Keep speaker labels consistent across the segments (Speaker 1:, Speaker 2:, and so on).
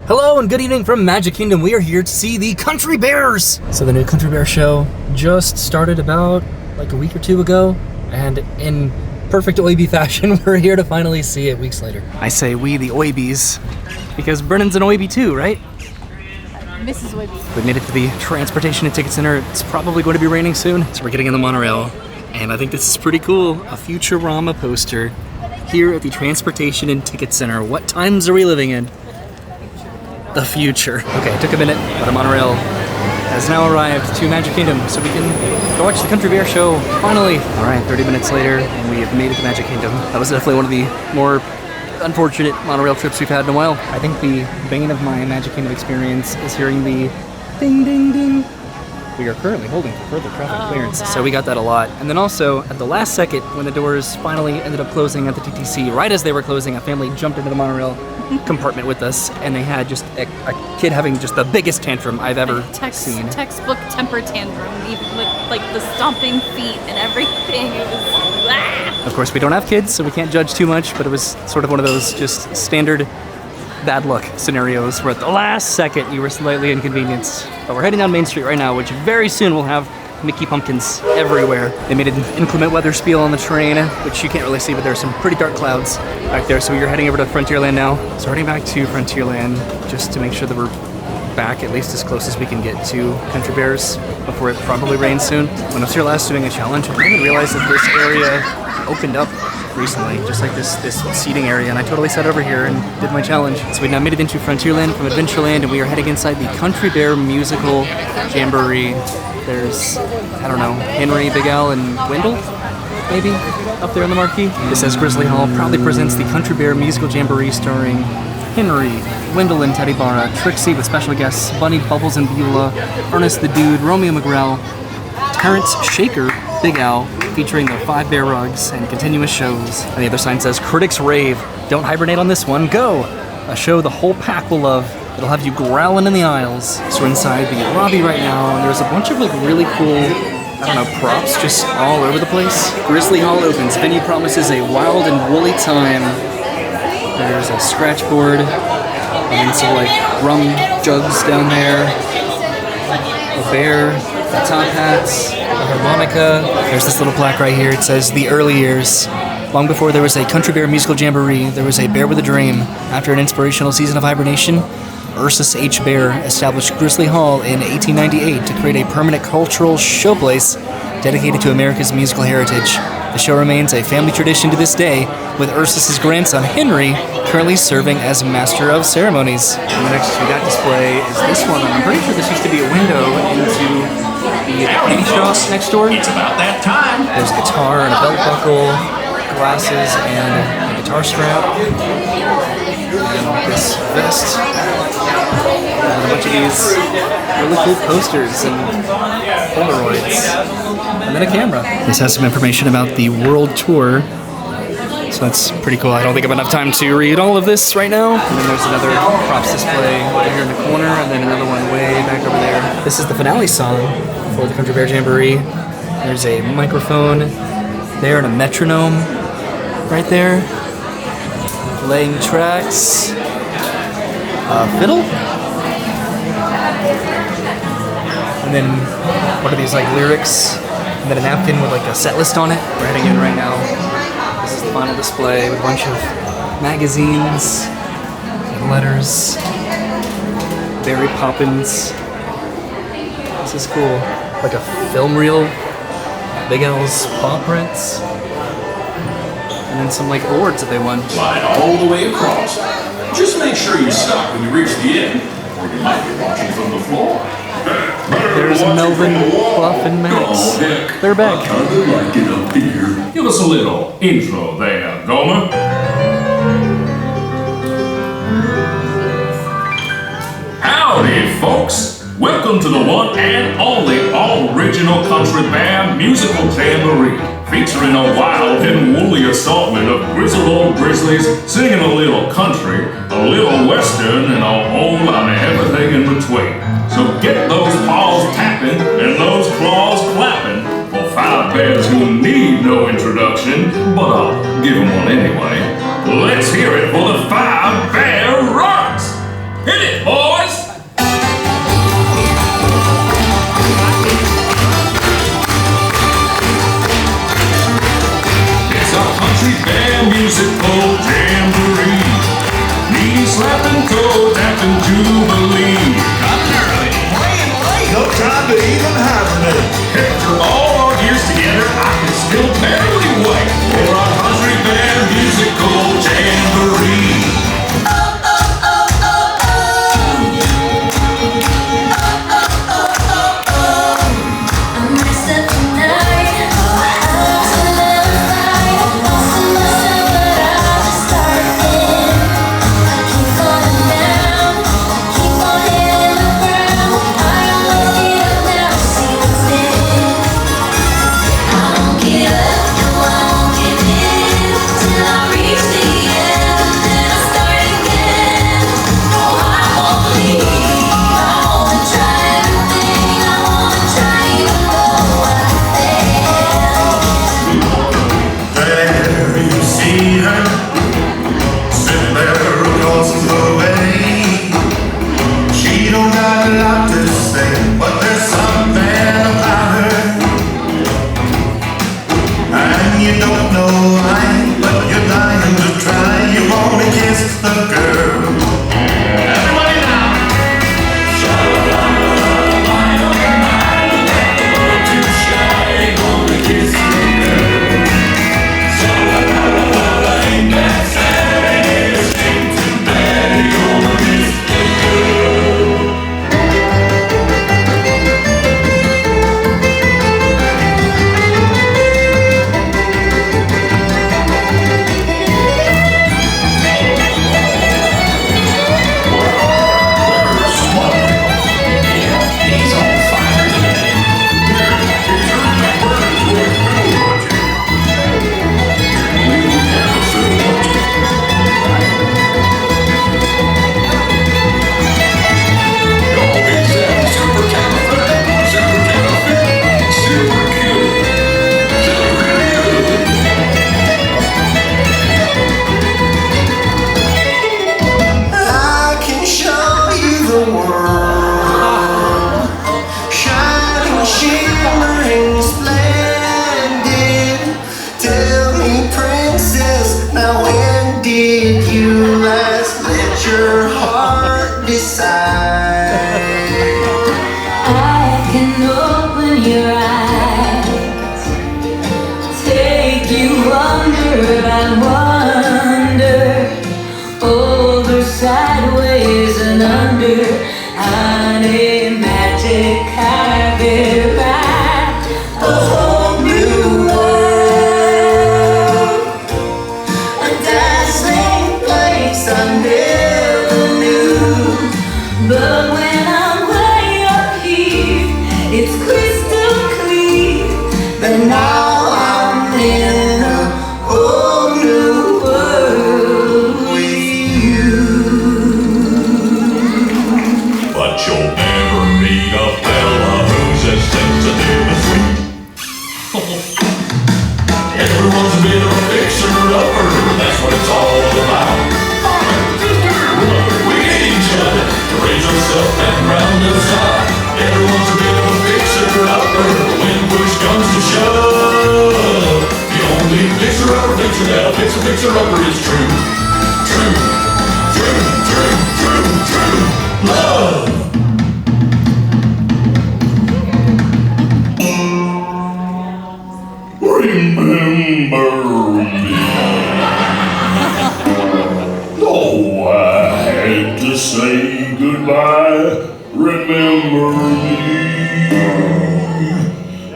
Speaker 1: Hello and good evening from Magic Kingdom. We are here to see the Country Bears. So the new Country Bear show just started about like a week or two ago, and in perfect oyby fashion, we're here to finally see it weeks later. I say we, the oybys, because Brennan's an oyby too, right?
Speaker 2: Mrs. Oyby.
Speaker 1: We made it to the Transportation and Ticket Center. It's probably going to be raining soon, so we're getting in the monorail. And I think this is pretty cool. A Futurama poster here at the Transportation and Ticket Center. What times are we living in? The future. Okay, it took a minute, but a monorail has now arrived to Magic Kingdom, so we can go watch the Country Bear show, finally. All right, 30 minutes later, and we have made it to Magic Kingdom. That was definitely one of the more unfortunate monorail trips we've had in a while. I think the bane of my Magic Kingdom experience is hearing the ding, ding, ding. We are currently holding for further traffic clearance, so we got that a lot. And then also, at the last second, when the doors finally ended up closing at the TTC, right as they were closing, a family jumped into the monorail compartment with us, and they had just a kid having just the biggest tantrum I've ever seen.
Speaker 2: Textbook temper tantrum, even with like the stomping feet and everything. It was
Speaker 1: Of course, we don't have kids, so we can't judge too much, but it was sort of one of those just standard bad luck scenarios where at the last second you were slightly inconvenienced. But we're heading down Main Street right now, which very soon will have Mickey pumpkins everywhere. They made an inclement weather spiel on the train, which you can't really see, but there's some pretty dark clouds back there. So we're heading over to Frontierland now. So heading back to Frontierland just to make sure that we're back at least as close as we can get to Country Bears before it probably rains soon. When I was here last doing a challenge, I didn't realize that this area opened up recently, just like this seating area, and I totally sat over here and did my challenge. So we now made it into Frontierland from Adventureland, and we are heading inside the Country Bear musical Jamboree. There's, I don't know, Henry, Big Al, and Wendell, maybe, up there on the marquee. This says Grizzly Hall proudly presents the Country Bear musical Jamboree starring Henry, Wendell and Teddy Barra, Trixie with special guests Bunny, Bubbles, and Beulah, Ernest the Dude, Romeo McGrell, Terrence Shaker, Big Al, featuring their 5 bear rugs and continuous shows. And the other sign says, critics rave, don't hibernate on this one, go! A show the whole pack will love. It'll have you growling in the aisles. So we're inside the lobby right now, and there's a bunch of like really cool, I don't know, props just all over the place. Grizzly Hall opens. Venue promises a wild and woolly time. There's a scratch board, and some like rum jugs down there. A bear, the top hats, a harmonica. There's this little plaque right here. It says, the early years. Long before there was a Country Bear musical Jamboree, there was a bear with a dream. After an inspirational season of hibernation, Ursus H. Bear established Grizzly Hall in 1898 to create a permanent cultural showplace dedicated to America's musical heritage. The show remains a family tradition to this day, with Ursus's grandson, Henry, currently serving as Master of Ceremonies. And next to that display is this one. I'm pretty sure this used to be a window into the candy shop next door.
Speaker 3: It's about that time.
Speaker 1: There's a guitar and a belt buckle, glasses, and a guitar strap, and this vest, and a bunch of these really cool posters and Polaroids, and then a camera. This has some information about the world tour, so that's pretty cool. I don't think I have enough time to read all of this right now. And then there's another props display over here in the corner, and then another one way back over there. This is the finale song for the Country Bear Jamboree. There's a microphone there and a metronome right there. Playing tracks. Fiddle? And then what are these, like, lyrics? And then a napkin with like a set list on it. We're heading in right now. This is the final display with a bunch of magazines and letters. Mary Poppins. This is cool. Like a film reel. Big Al's paw prints. And then some like awards that they won.
Speaker 3: Line all the way across. Just make sure you stop when you reach the end, or you might be watching from the floor.
Speaker 1: There's Melvin, Fluff, and Max. They're back.
Speaker 3: I'd like it up here. Give us a little intro there, Gomer. Howdy, folks. Welcome to the one and only original Country Bear musical Jamboree, featuring a wild and woolly assortment of grizzled old grizzlies singing a little country, a little western, and a whole lot of everything in between. So get those paws tapping and those claws clapping for 5 bears who need no introduction, but I'll give them one anyway. Let's hear it for the 5 bear rocks! Hit it! it, boys! It's a country band musical jamboree. Knee slapping, toe tapping jubilee. Coming early, playing late.
Speaker 4: No time to even hibernate.
Speaker 3: After all our years together, I can still barely wait for our country band musical jamboree.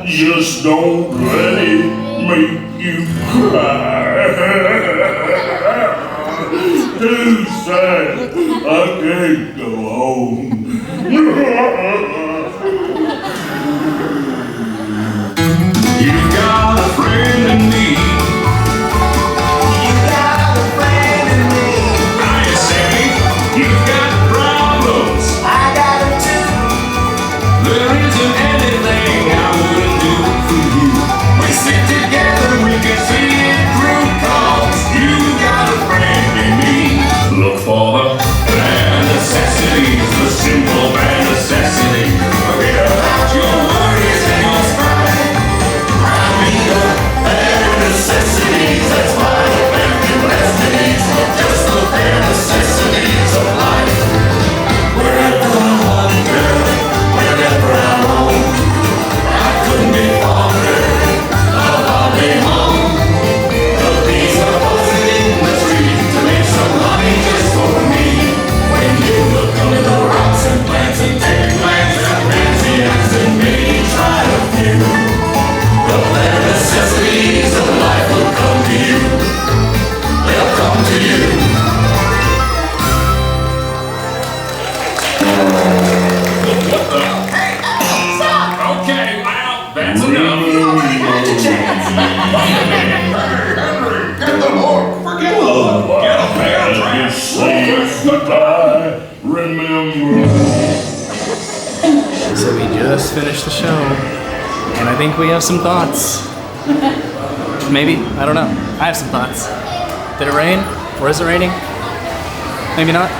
Speaker 5: Just don't let it make you cry. Too sad, I can't go home.
Speaker 3: You've got a friend in me.
Speaker 4: You got a friend in me.
Speaker 3: I say, you've got problems.
Speaker 4: I got them too.
Speaker 3: There isn't anything I wouldn't do for you. We sit together, we can see it through, 'cause you got a friend in me. Look for the necessity
Speaker 1: So we just finished the show, and I think we have some thoughts. Maybe, I don't know. I have some thoughts. Did it rain? Or is it raining? Maybe not.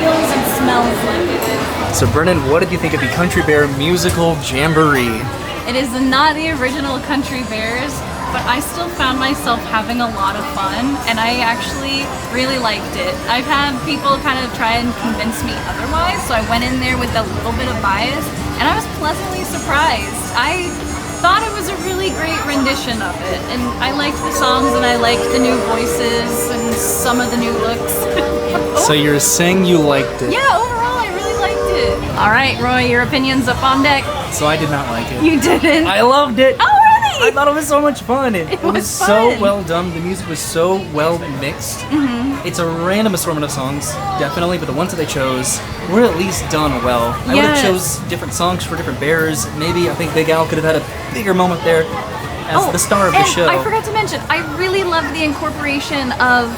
Speaker 2: Feels and smells like it is.
Speaker 1: So Brennan, what did you think of the Country Bear musical Jamboree?
Speaker 2: It is not the original Country Bears, but I still found myself having a lot of fun, and I actually really liked it. I've had people kind of try and convince me otherwise, so I went in there with a little bit of bias, and I was pleasantly surprised. I thought it was a really great rendition of it, and I liked the songs, and I liked the new voices and some of the new looks.
Speaker 1: So you're saying you liked it?
Speaker 2: Yeah, overall I really liked it. All right, Roy, your opinion's up on deck.
Speaker 1: So I did not like it.
Speaker 2: You didn't?
Speaker 1: I loved it.
Speaker 2: Oh, really?
Speaker 1: I thought it was so much fun. It was so
Speaker 2: fun.
Speaker 1: well done. The music was so well mixed. It's a random assortment of songs, definitely, but the ones that they chose were at least done well. I would have
Speaker 2: Yes.
Speaker 1: chose different songs for different bears. Maybe I think Big Al could have had a bigger moment there as the star of the
Speaker 2: and
Speaker 1: show.
Speaker 2: I forgot to mention, I really loved the incorporation of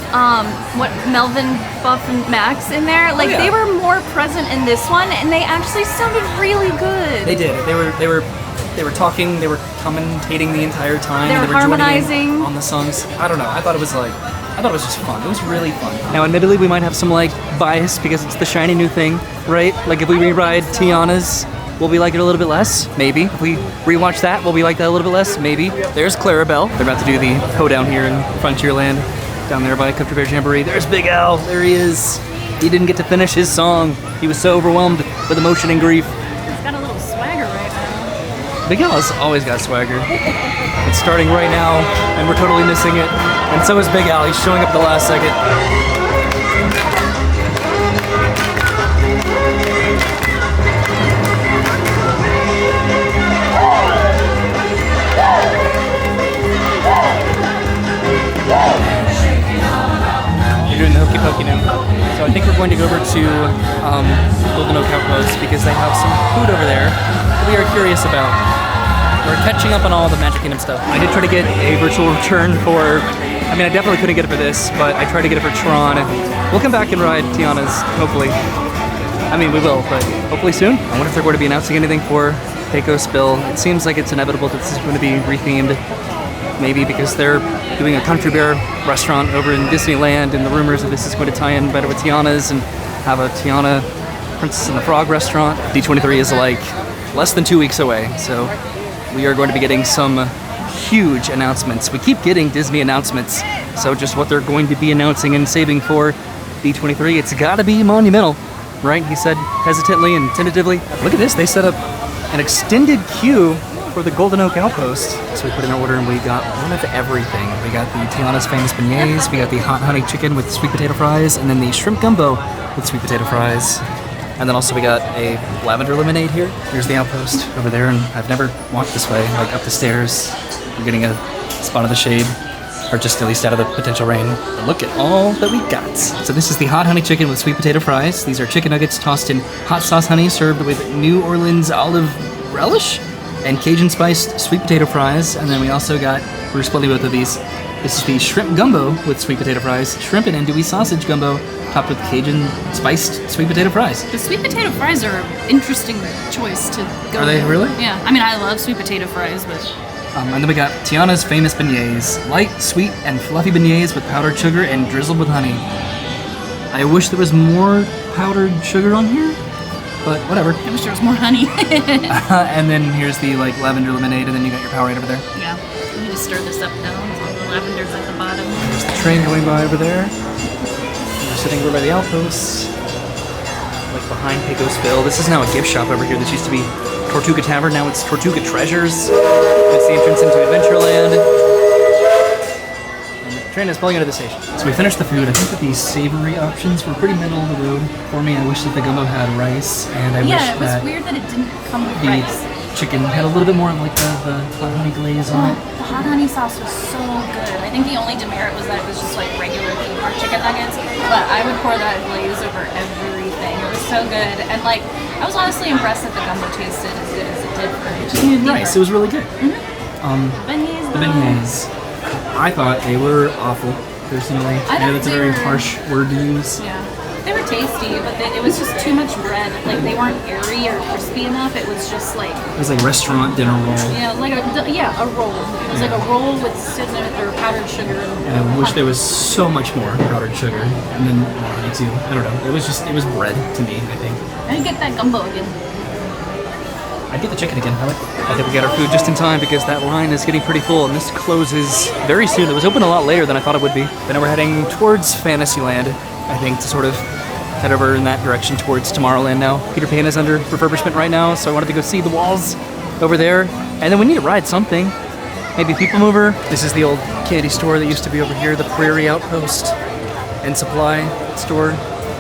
Speaker 2: what Melvin, Buff, and Max in there. Like
Speaker 1: yeah.
Speaker 2: they were more present in this one, and they actually sounded really good.
Speaker 1: They did. They were talking. They were commentating the entire time.
Speaker 2: They were
Speaker 1: joining in
Speaker 2: harmonizing.
Speaker 1: on the songs. I don't know. I thought it was just fun. It was really fun. Now, admittedly, we might have some like bias because it's the shiny new thing, right? Like if we rewrite Tiana's, will we like it a little bit less? Maybe. If we rewatch that, will we like that a little bit less? Maybe. There's Clarabelle. They're about to do the hoedown here in Frontierland, down there by Country Bear Jamboree. There's Big Al. There he is. He didn't get to finish his song. He was so overwhelmed with emotion and grief.
Speaker 2: He's got a little swagger right now.
Speaker 1: Big Al has always got swagger. It's starting right now, and we're totally missing it. And so is Big Al. He's showing up at the last second. You're doing the hokey pokey now. So I think we're going to go over to Golden Oak Outpost because they have some food over there that we are curious about. We're catching up on all the Magic Kingdom stuff. I did try to get a virtual return for, I mean, I definitely couldn't get it for this, but I tried to get it for Tron. We'll come back and ride Tiana's, hopefully. I mean, we will, but hopefully soon. I wonder if they're going to be announcing anything for Pecos Bill. It seems like it's inevitable that this is going to be rethemed. Maybe because they're doing a Country Bear restaurant over in Disneyland, and the rumors that this is going to tie in better with Tiana's and have a Tiana Princess and the Frog restaurant. D23 is like less than 2 weeks away, so we are going to be getting some huge announcements. We keep getting Disney announcements, so just what they're going to be announcing and saving for D23, it's gotta be monumental, right? He said hesitantly and tentatively. Look at this, they set up an extended queue for the Golden Oak Outpost. So we put in our order and we got one of everything. We got the Tiana's Famous Beignets, we got the hot honey chicken with sweet potato fries, and then the shrimp gumbo with sweet potato fries. And then also we got a lavender lemonade here. Here's the outpost over there, and I've never walked this way, like up the stairs. We're getting a spot of the shade, or just at least out of the potential rain. But look at all that we got. So this is the hot honey chicken with sweet potato fries. These are chicken nuggets tossed in hot sauce honey, served with New Orleans olive relish and Cajun spiced sweet potato fries. And then we also got, we're splitting both of these. This is the shrimp gumbo with sweet potato fries, shrimp and andouille sausage gumbo, topped with Cajun spiced sweet potato fries.
Speaker 2: The sweet potato fries are an interesting choice to go
Speaker 1: Are they
Speaker 2: with.
Speaker 1: really?
Speaker 2: Yeah. I mean, I love sweet potato fries, but
Speaker 1: And then we got Tiana's Famous Beignets, light, sweet, and fluffy beignets with powdered sugar and drizzled with honey. I wish there was more powdered sugar on here, but whatever.
Speaker 2: I wish there was more honey.
Speaker 1: And then here's the like lavender lemonade, and then you got your Powerade over there.
Speaker 2: Yeah. We need to stir this up now. So the lavender's at the bottom.
Speaker 1: There's the train going by over there. We're sitting over by the outposts, like behind Pecosville. This is now a gift shop over here. This used to be Tortuga Tavern. Now it's Tortuga Treasures. It's the entrance into Adventureland. And the train is pulling out of the station. So we finished the food. I think that these savory options were pretty middle of the road for me. I wish that the gumbo had rice, and I wish
Speaker 2: Yeah, it was
Speaker 1: that
Speaker 2: weird that it didn't come with
Speaker 1: the
Speaker 2: rice.
Speaker 1: chicken had a little bit more of like the hot honey glaze on it.
Speaker 2: The hot honey sauce was so good. I think the only demerit was that it was just like regular Kmart chicken nuggets, but I would pour that glaze over everything. It was so good, and like I was honestly impressed that the gumbo tasted as good as it did for it.
Speaker 1: Just needed rice. It was really good.
Speaker 2: Beignets,
Speaker 1: The beignets. I thought they were awful, personally. I know that's a very harsh word to use.
Speaker 2: Yeah. They were tasty, but it was just too much bread. Like they weren't airy or crispy enough. It was just like
Speaker 1: It was like restaurant dinner roll.
Speaker 2: yeah, like a roll. It was like a roll with cinnamon or powdered sugar.
Speaker 1: And I wish there was so much more powdered sugar, and then honey too. I don't know. It was bread to me, I think.
Speaker 2: I get that gumbo again.
Speaker 1: I'd get the chicken again. I think we got our food just in time because that line is getting pretty full, and this closes very soon. It was open a lot later than I thought it would be. But now we're heading towards Fantasyland, I think, to sort of head over in that direction towards Tomorrowland now. Peter Pan is under refurbishment right now, so I wanted to go see the walls over there. And then we need to ride something. Maybe a People Mover. This is the old candy store that used to be over here, the Prairie Outpost and Supply store.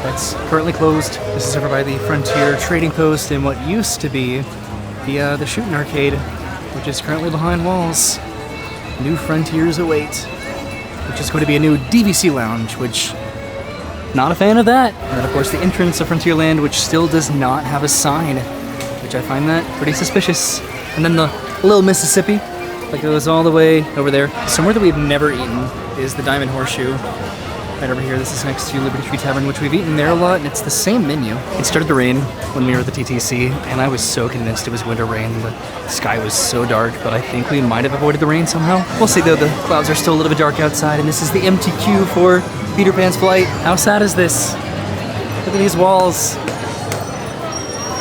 Speaker 1: That's currently closed. This is over by the Frontier Trading Post and what used to be the shooting arcade, which is currently behind walls. New frontiers await, which is going to be a new DVC lounge, which not a fan of that. And then of course the entrance of Frontierland, which still does not have a sign, which I find that pretty suspicious. And then the Little Mississippi, that goes all the way over there. Somewhere that we've never eaten is the Diamond Horseshoe. Right over here, this is next to Liberty Tree Tavern, which we've eaten there a lot, and it's the same menu. It started to rain when we were at the TTC, and I was so convinced it was winter rain. The sky was so dark, but I think we might have avoided the rain somehow. We'll see though, the clouds are still a little bit dark outside, and this is the MTQ for Peter Pan's flight. How sad is this? Look at these walls.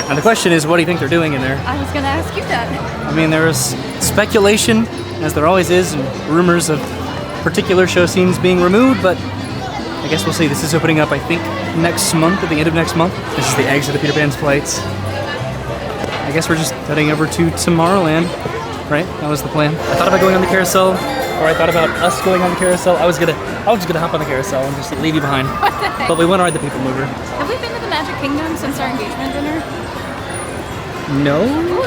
Speaker 1: And the question is, what do you think they're doing in there?
Speaker 2: I was gonna ask you that.
Speaker 1: I mean, there is speculation, as there always is, and rumors of particular show scenes being removed, but I guess we'll see. This is opening up, I think, next month, at the end of next month. This is the exit of Peter Pan's flights. I guess we're just heading over to Tomorrowland, right? That was the plan. I thought about going on the carousel, or I thought about us going on the carousel. I was just gonna hop on the carousel and just leave you behind.
Speaker 2: What the heck?
Speaker 1: But we want to ride the People Mover.
Speaker 2: Have we been to the Magic Kingdom since our engagement dinner?
Speaker 1: No?
Speaker 2: Ooh,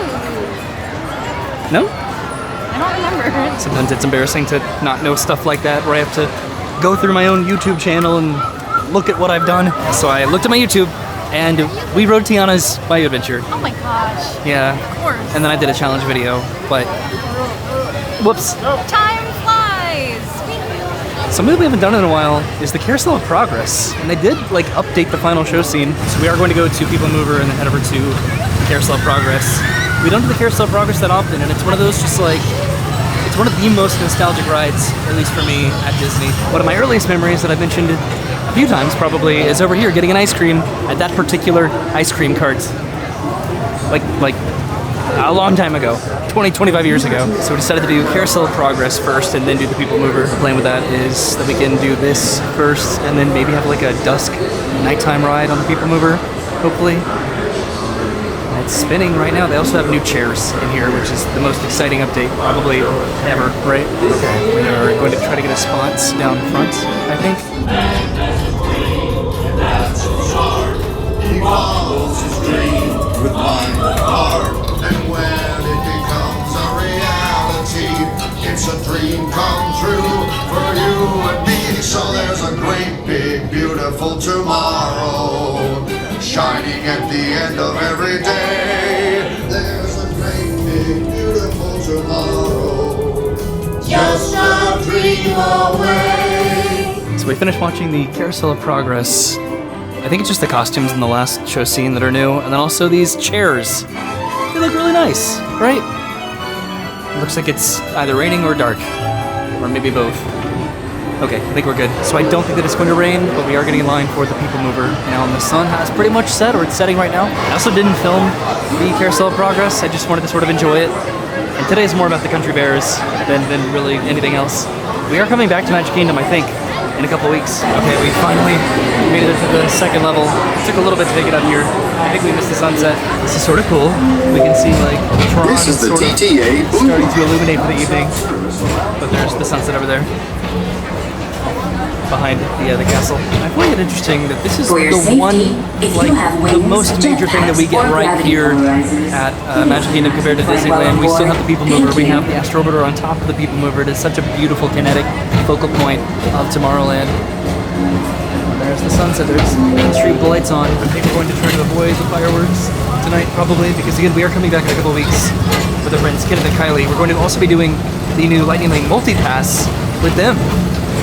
Speaker 1: No?
Speaker 2: I don't remember.
Speaker 1: Sometimes it's embarrassing to not know stuff like that, where I have to go through my own YouTube channel and look at what I've done. So I looked at my YouTube, and we rode Tiana's Bayou Adventure.
Speaker 2: Oh my gosh.
Speaker 1: Yeah.
Speaker 2: Of course.
Speaker 1: And then I did a challenge video, but whoops.
Speaker 2: Time flies.
Speaker 1: Something that we haven't done in a while is the Carousel of Progress, and they did like update the final show scene. So we are going to go to People Mover and then head over to the Carousel of Progress. We don't do the Carousel of Progress that often, and it's one of those just like, it's one of the most nostalgic rides, at least for me, at Disney. One of my earliest memories that I've mentioned a few times probably is over here getting an ice cream at that particular ice cream cart. Like a long time ago, 25 years ago. So we decided to do Carousel of Progress first and then do the People Mover. The plan with that is that we can do this first and then maybe have like a dusk nighttime ride on the People Mover, hopefully. And it's spinning right now. They also have new chairs in here, which is the most exciting update probably ever, right? Okay, we are going to try to get a spot down front, I think.
Speaker 4: He follows his dream with mind and heart, and when it becomes a reality, it's a dream come true for you and me. So there's a great big beautiful tomorrow shining at the end of every day. There's a great big beautiful tomorrow, just a dream away.
Speaker 1: So we finished watching the Carousel of Progress. I think it's just the costumes in the last show scene that are new, and then also these chairs. They look really nice, right? It looks like it's either raining or dark, or maybe both. Okay, I think we're good. So I don't think that it's going to rain, but we are getting in line for the People Mover now, and the sun has pretty much set, or it's setting right now. I also didn't film the Carousel of Progress. I just wanted to sort of enjoy it. And today is more about the Country Bears than really anything else. We are coming back to Magic Kingdom, I think, in a couple weeks. Okay, we finally made it to the second level. It took a little bit to take it up here. I think we missed the sunset. This is sort of cool. We can see like Tron
Speaker 6: This is the
Speaker 1: sort of
Speaker 6: TTA
Speaker 1: starting to illuminate for the evening. But there's the sunset over there, behind the castle. I find it interesting that this is
Speaker 7: For your
Speaker 1: the
Speaker 7: safety,
Speaker 1: one,
Speaker 7: if you
Speaker 1: like
Speaker 7: have
Speaker 1: the
Speaker 7: wings,
Speaker 1: most major thing that we get
Speaker 7: jetpacks, or
Speaker 1: right
Speaker 7: gravity
Speaker 1: here
Speaker 7: polarizers,
Speaker 1: at Magic Kingdom compared to
Speaker 7: Flight
Speaker 1: Disneyland. We still have the People
Speaker 7: Thank
Speaker 1: Mover. We
Speaker 7: you.
Speaker 1: have the Astro Orbiter on top of the People Mover. It is such a beautiful kinetic focal point of Tomorrowland. There's the sunset. There's Main Street lights on. I think we're going to try to avoid the fireworks tonight, probably, because again, we are coming back in a couple weeks with our friends Kenneth and Kylie. We're going to also be doing the new Lightning Lane multi-pass with them,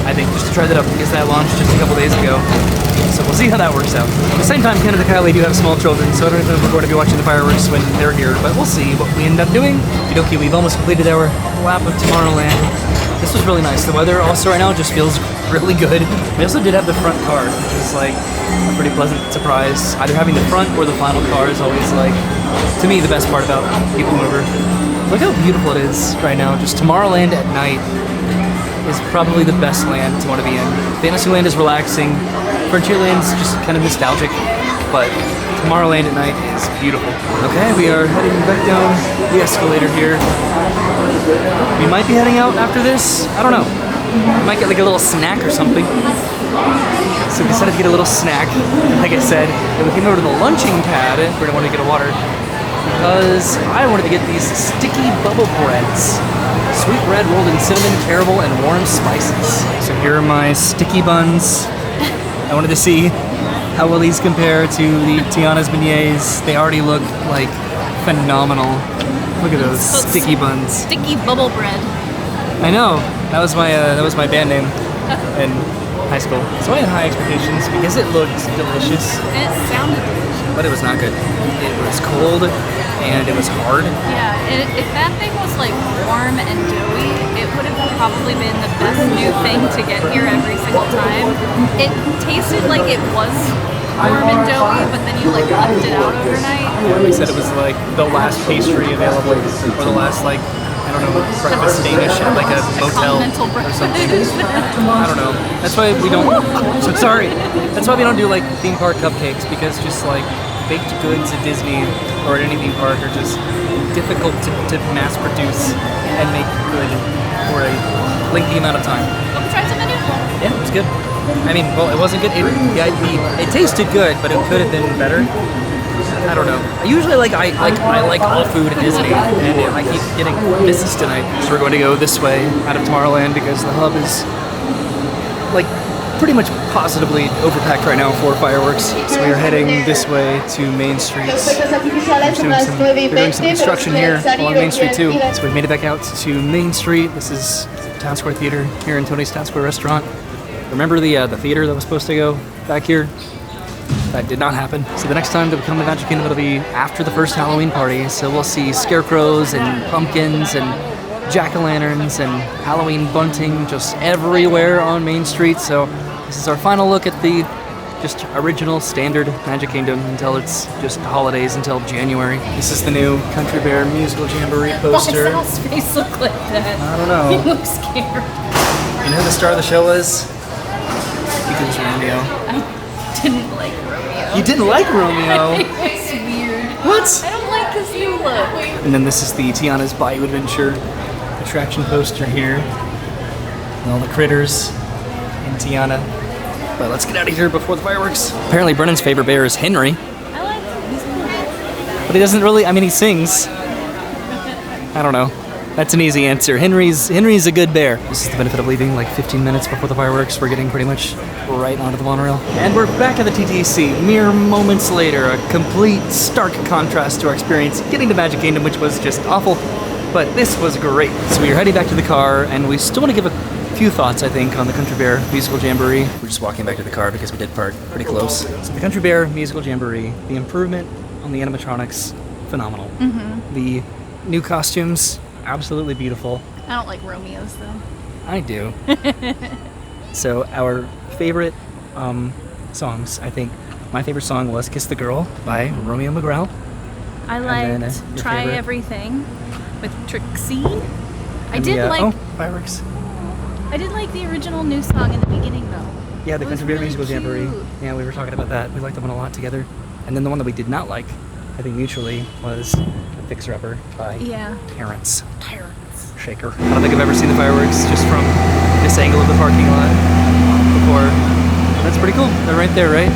Speaker 1: I think, just to try that out because that launched just a couple days ago. So we'll see how that works out. At the same time, Ken and Kylie do have small children, so I don't know if we're going to be watching the fireworks when they're here, but we'll see what we end up doing. Okie, we've almost completed our lap of Tomorrowland. This was really nice. The weather also right now just feels really good. We also did have the front car, which is like a pretty pleasant surprise. Either having the front or the final car is always like, to me, the best part about People Mover. Look how beautiful it is right now. Just Tomorrowland at night is probably the best land to want to be in. Fantasyland is relaxing. Frontierland's just kind of nostalgic, but Tomorrowland at night is beautiful. Okay, we are heading back down the escalator here. We might be heading out after this. I don't know. We might get like a little snack or something. So we decided to get a little snack, like I said, and we came over to the lunching pad. We're gonna want to get a water because I wanted to get these sticky bubble breads. Sweet bread rolled in cinnamon, caramel, and warm spices. So here are my sticky buns. I wanted to see how will these compare to the Tiana's beignets. They already look like phenomenal. Look at those sticky buns.
Speaker 2: Sticky bubble bread.
Speaker 1: I know. That was my band name in high school. So I had high expectations because it looked delicious,
Speaker 2: It sounded delicious.
Speaker 1: but it was not good. It was cold and it was hard.
Speaker 2: Yeah, if that thing was like warm and doughy, it would have probably been the best new thing to get here every single time. It tasted like it was warm and doughy, but then you like left it out overnight.
Speaker 1: They said it was like the last pastry available, or the last like, I don't know, breakfast Danish at like a motel
Speaker 2: Continental
Speaker 1: or
Speaker 2: breakfast.
Speaker 1: something. I don't know. That's why we don't. So sorry. That's why we don't do like theme park cupcakes, because just like baked goods at Disney or at any theme park are just difficult to mass produce and make good for a lengthy amount of time.
Speaker 2: Want to try some menu?
Speaker 1: Yeah, it was good. I mean, well, it wasn't good. It tasted good, but it could have been better. I don't know. Usually, I like all food at Disney, and I keep getting misses tonight. So we're going to go this way out of Tomorrowland because the hub is like pretty much positively overpacked right now for fireworks. So we are heading this way to Main Street. They're doing some construction here along Main Street too. So we made it back out to Main Street. This is Town Square Theater here in Tony's Town Square Restaurant. Remember the theater that was supposed to go back here? That did not happen. So the next time that we come to Magic Kingdom, it'll be after the first Halloween party. So we'll see scarecrows and pumpkins and jack-o'-lanterns and Halloween bunting just everywhere on Main Street. So this is our final look at the just original standard Magic Kingdom until it's just the holidays until January. This is the new Country Bear Musical Jamboree poster.
Speaker 2: Why does Sal's face look like that?
Speaker 1: I don't know.
Speaker 2: He looks scared.
Speaker 1: You know who the star of the show was? Because Romeo.
Speaker 2: I didn't like Romeo.
Speaker 1: You didn't like Romeo?
Speaker 2: It's weird.
Speaker 1: What?
Speaker 2: I don't like his new look.
Speaker 1: And then this is the Tiana's Bayou Adventure attraction poster here. And all the critters in Tiana. But let's get out of here before the fireworks. Apparently Brennan's favorite bear is Henry.
Speaker 2: I like him. He's cool.
Speaker 1: But he doesn't really, I mean, he sings. I don't know. That's an easy answer. Henry's a good bear. This is the benefit of leaving like 15 minutes before the fireworks. We're getting pretty much right onto the monorail. And we're back at the TTC, mere moments later. A complete, stark contrast to our experience getting to Magic Kingdom, which was just awful. But this was great. So we are heading back to the car, and we still want to give a few thoughts, I think, on the Country Bear Musical Jamboree. We're just walking back to the car because we did park pretty close. So the Country Bear Musical Jamboree, the improvement on the animatronics, phenomenal. The new costumes, absolutely beautiful.
Speaker 2: I don't like Romeo's though.
Speaker 1: I do. So our favorite songs, I think, my favorite song was Kiss the Girl by Romeo McGraw.
Speaker 2: I
Speaker 1: And then,
Speaker 2: liked
Speaker 1: your
Speaker 2: Try
Speaker 1: favorite?
Speaker 2: Everything with Trixie. I
Speaker 1: And
Speaker 2: did
Speaker 1: the,
Speaker 2: like
Speaker 1: fireworks.
Speaker 2: I did like the original new song in the beginning though.
Speaker 1: Yeah, the
Speaker 2: It was
Speaker 1: Country Bear
Speaker 2: really
Speaker 1: Musical Jamboree.
Speaker 2: cute.
Speaker 1: Yeah, we were talking about that. We liked that one a lot together. And then the one that we did not like, I think mutually, was The Fixer Upper by
Speaker 2: Yeah.
Speaker 1: Terrence
Speaker 2: Tyrants.
Speaker 1: Shaker. I don't think I've ever seen the fireworks just from this angle of the parking lot before. That's pretty cool. They're right there, right?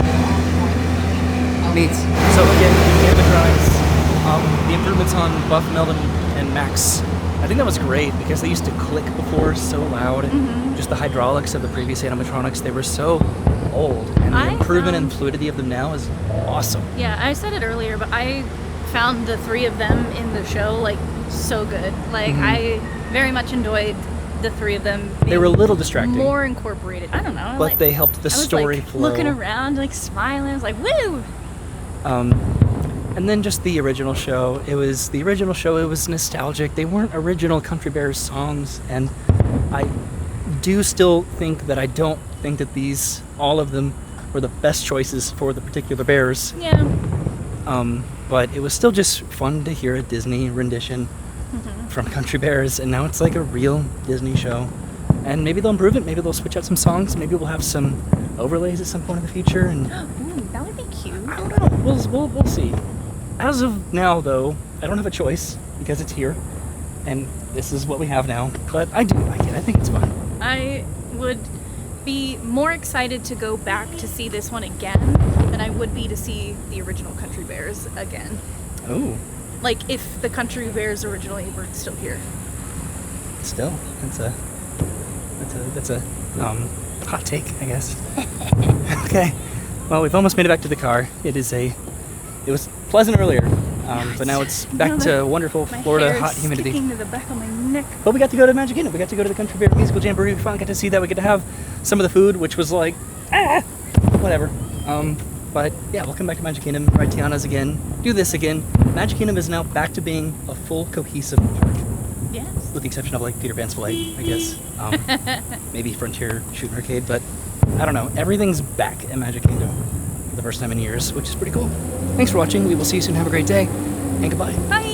Speaker 1: Neat. So again, the animatronics, the improvements on Buff, Melvin, and Max. I think that was great because they used to click before so loud. Just the hydraulics of the previous animatronics, they were so old. And the
Speaker 2: I
Speaker 1: improvement and
Speaker 2: found-
Speaker 1: fluidity of them now is awesome.
Speaker 2: Yeah, I said it earlier, but I found the three of them in the show like so good. Like I very much enjoyed the three of them.
Speaker 1: They were a little distracting.
Speaker 2: More incorporated. I don't know.
Speaker 1: But they helped the
Speaker 2: I was
Speaker 1: story
Speaker 2: like,
Speaker 1: flow.
Speaker 2: looking around, like smiling. I was like, woo!
Speaker 1: And then just the original show. It was nostalgic. They weren't original Country Bears songs, and I do still think that I don't think that all of them were the best choices for the particular Bears.
Speaker 2: Yeah.
Speaker 1: But it was still just fun to hear a Disney rendition from Country Bears, and now it's like a real Disney show. And maybe they'll improve it. Maybe they'll switch out some songs. Maybe we'll have some overlays at some point in the future. And
Speaker 2: Ooh, that would be cute.
Speaker 1: I don't know. We'll see. As of now, though, I don't have a choice because it's here, and this is what we have now. But I do like it. I think it's fun.
Speaker 2: I would be more excited to go back to see this one again than I would be to see the original Country Bears again.
Speaker 1: Oh,
Speaker 2: Like if the Country Bears originally were still here.
Speaker 1: still, that's a hot take, I guess. Okay. Well, we've almost made it back to the car. It was pleasant earlier, but now it's back to wonderful
Speaker 2: My
Speaker 1: Florida
Speaker 2: hair is
Speaker 1: hot humidity.
Speaker 2: sticking to the back of my neck.
Speaker 1: But we got to go to Magic Kingdom. We got to go to the Country Bear Musical Jamboree. We finally got to see that. We get to have some of the food, which was like, whatever. But yeah, we'll come back to Magic Kingdom, ride Tiana's again, do this again. Magic Kingdom is now back to being a full cohesive park,
Speaker 2: Yes.
Speaker 1: with the exception of like Peter Pan's Flight, I guess. Maybe Frontier Shooting Arcade, but I don't know. Everything's back at Magic Kingdom for the first time in years, which is pretty cool. Thanks for watching. We will see you soon. Have a great day, and goodbye.
Speaker 2: Bye.